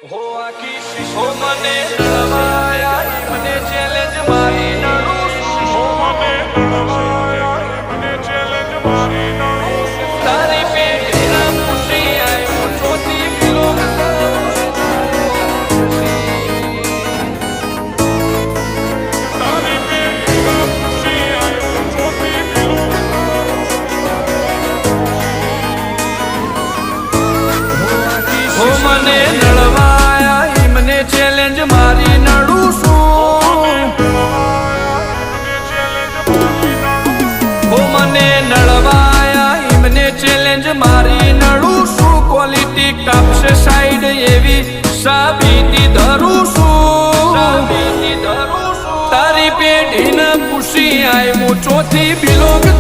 હો આખી શીશો મને નળવાયા મને ચેલેન્જ મારી નળું હો મને નળવાયા મને ચેલેન્જ મારી નળું તારી પેટી ના પૂછી આય ચોથી કિલો તારી પેટી ના પૂછી આય ચોથી કિલો હો મને નળવાયા મને ચેલેન્જ મારી નડું છું હો મને નળવાયા મને ચેલેન્જ મારી નડું છું ક્વોલિટી કાપશે સાઈડ એવી સાબિતી ધરું છું તારી પેઢીને પૂછી આય હું ચોથી બિલોંગ